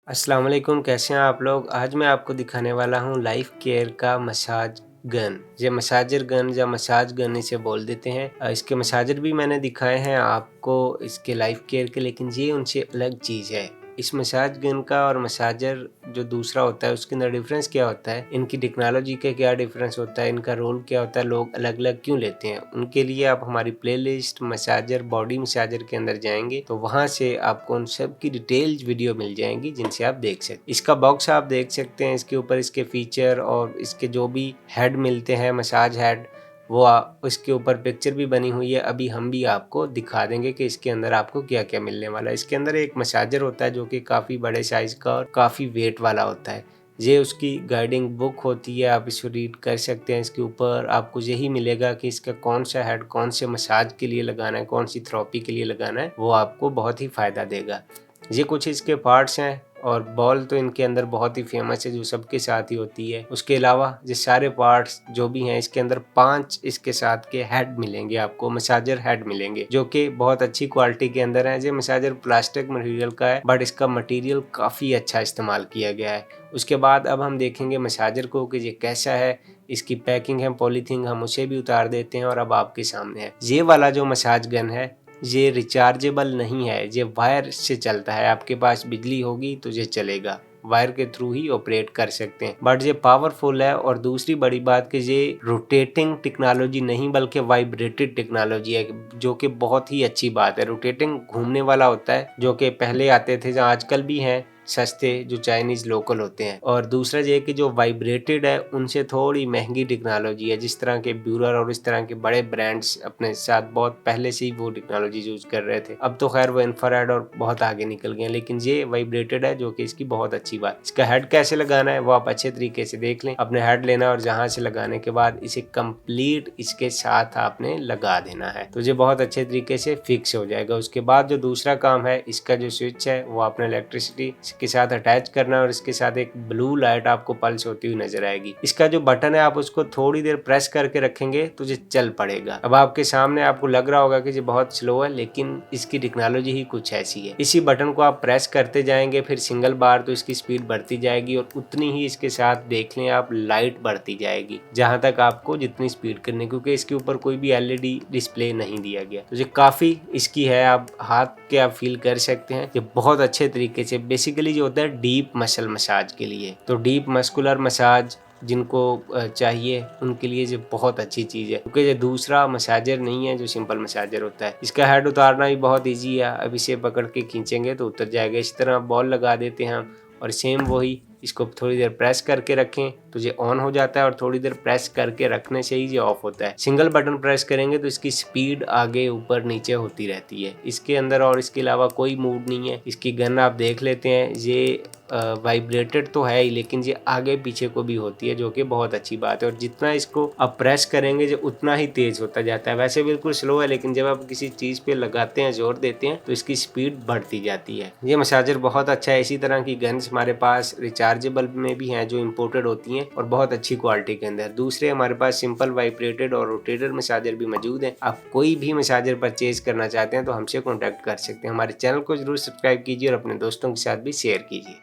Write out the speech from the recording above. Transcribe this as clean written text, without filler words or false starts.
अस्सलाम वालेकुम, कैसे हैं आप लोग। आज मैं आपको दिखाने वाला हूँ लाइफ केयर का मसाज गन। ये मसाजर गन या मसाज गन इसे बोल देते हैं। इसके मसाजर भी मैंने दिखाए हैं आपको इसके लाइफ केयर के, लेकिन ये उनसे अलग चीज़ है। इस मसाज गन का और मसाजर जो दूसरा होता है उसके अंदर डिफरेंस क्या होता है, इनकी टेक्नोलॉजी का क्या डिफरेंस होता है, इनका रोल क्या होता है, लोग अलग अलग क्यों लेते हैं, उनके लिए आप हमारी प्लेलिस्ट मसाजर बॉडी मसाजर के अंदर जाएंगे तो वहां से आपको उन सब की डिटेल्स वीडियो मिल जाएंगी जिनसे आप देख सकते हैं। इसका बॉक्स आप देख सकते हैं, इसके ऊपर इसके फीचर और इसके जो भी हेड मिलते हैं मसाज हेड, वो उसके ऊपर पिक्चर भी बनी हुई है। अभी हम भी आपको दिखा देंगे कि इसके अंदर आपको क्या क्या मिलने वाला है। इसके अंदर एक मसाजर होता है जो कि काफ़ी बड़े साइज का और काफ़ी वेट वाला होता है। ये उसकी गाइडिंग बुक होती है, आप इसको रीड कर सकते हैं। इसके ऊपर आपको यही मिलेगा कि इसका कौन सा हेड कौन से मसाज के लिए लगाना है, कौन सी थेरेपी के लिए लगाना है, वो आपको बहुत ही फ़ायदा देगा। ये कुछ इसके पार्ट्स हैं और बॉल तो इनके अंदर बहुत ही फेमस है जो सबके साथ ही होती है। उसके अलावा ये सारे पार्ट्स जो भी हैं इसके अंदर 5 इसके साथ के हेड मिलेंगे, आपको मसाजर हेड मिलेंगे जो कि बहुत अच्छी क्वालिटी के अंदर है। ये मसाजर प्लास्टिक मटेरियल का है बट इसका मटेरियल काफ़ी अच्छा इस्तेमाल किया गया है। उसके बाद अब हम देखेंगे मसाजर को कि ये कैसा है। इसकी पैकिंग है पॉलीथीन, हम उसे भी उतार देते हैं और अब आपके सामने है। ये वाला जो मसाज गन है ये रिचार्जेबल नहीं है, ये वायर से चलता है। आपके पास बिजली होगी तो ये चलेगा, वायर के थ्रू ही ऑपरेट कर सकते हैं, बट ये पावरफुल है। और दूसरी बड़ी बात कि ये रोटेटिंग टेक्नोलॉजी नहीं बल्कि वाइब्रेटेड टेक्नोलॉजी है, जो कि बहुत ही अच्छी बात है। रोटेटिंग घूमने वाला होता है जो कि पहले आते थे, जहाँ आजकल भी हैं सस्ते जो चाइनीज लोकल होते हैं। और दूसरा ये कि जो वाइब्रेटेड है उनसे थोड़ी महंगी टेक्नोलॉजी है, जिस तरह के ब्यूरर और इस तरह के बड़े ब्रांड्स अपने साथ बहुत पहले से ही वो टेक्नोलॉजी यूज कर रहे थे। अब तो खैर वो इंफ्रारेड और बहुत आगे निकल गए, लेकिन ये वाइब्रेटेड है जो कि इसकी बहुत अच्छी बात। इसका हेड कैसे लगाना है वो आप अच्छे तरीके से देख लें। अपने हेड लेना और जहां से लगाने के बाद इसे कंप्लीट इसके साथ आपने लगा देना है तो ये बहुत अच्छे तरीके से फिक्स हो जाएगा। उसके बाद जो दूसरा काम है, इसका जो स्विच है वो आपने इलेक्ट्रिसिटी के साथ अटैच करना और इसके साथ एक ब्लू लाइट आपको पल्स होती हुई नजर आएगी। इसका जो बटन है आप उसको थोड़ी देर प्रेस करके रखेंगे तो ये चल पड़ेगा। अब आपके सामने आपको लग रहा होगा कि ये बहुत स्लो है, लेकिन इसकी टेक्नोलॉजी ही कुछ ऐसी है। इसी बटन को आप प्रेस करते जाएंगे फिर सिंगल बार तो इसकी स्पीड बढ़ती जाएगी और उतनी ही इसके साथ देख लें आप लाइट बढ़ती जाएगी जहां तक आपको जितनी स्पीड करनी, क्योंकि इसके ऊपर कोई भी एलईडी डिस्प्ले नहीं दिया गया। तो ये काफी इसकी है, आप हाथ के आप फील कर सकते हैं। ये बहुत अच्छे तरीके से बेसिकली जो होता है डीप मसल मसाज के लिए, तो डीप मस्कुलर मसाज जिनको चाहिए उनके लिए ये बहुत अच्छी चीज़ है, क्योंकि ये दूसरा मसाजर नहीं है जो सिंपल मसाजर होता है। इसका हेड उतारना भी बहुत इजी है, अब इसे पकड़ के खींचेंगे तो उतर जाएगा। इस तरह बॉल लगा देते हैं हम और सेम वही इसको थोड़ी देर प्रेस करके रखें तो ये ऑन हो जाता है और थोड़ी देर प्रेस करके रखने से ही ये ऑफ होता है। सिंगल बटन प्रेस करेंगे तो इसकी स्पीड आगे ऊपर नीचे होती रहती है इसके अंदर, और इसके अलावा कोई मूड नहीं है। इसकी गन आप देख लेते हैं, ये वाइब्रेटेड तो है ही लेकिन ये आगे पीछे को भी होती है जो कि बहुत अच्छी बात है। और जितना इसको आप प्रेस करेंगे जो उतना ही तेज होता जाता है। वैसे बिल्कुल स्लो है लेकिन जब आप किसी चीज़ पे लगाते हैं जोर देते हैं तो इसकी स्पीड बढ़ती जाती है। ये मसाजर बहुत अच्छा है। इसी तरह की गन्स हमारे पास रिचार्जेबल में भी हैं जो इम्पोर्टेड होती हैं और बहुत अच्छी क्वालिटी के अंदर। दूसरे हमारे पास सिंपल वाइब्रेटेड और रोटेटेड मसाजर भी मौजूद हैं। आप कोई भी मसाजर परचेज करना चाहते हैं तो हमसे कॉन्टैक्ट कर सकते हैं। हमारे चैनल को जरूर सब्सक्राइब कीजिए और अपने दोस्तों के साथ भी शेयर कीजिए।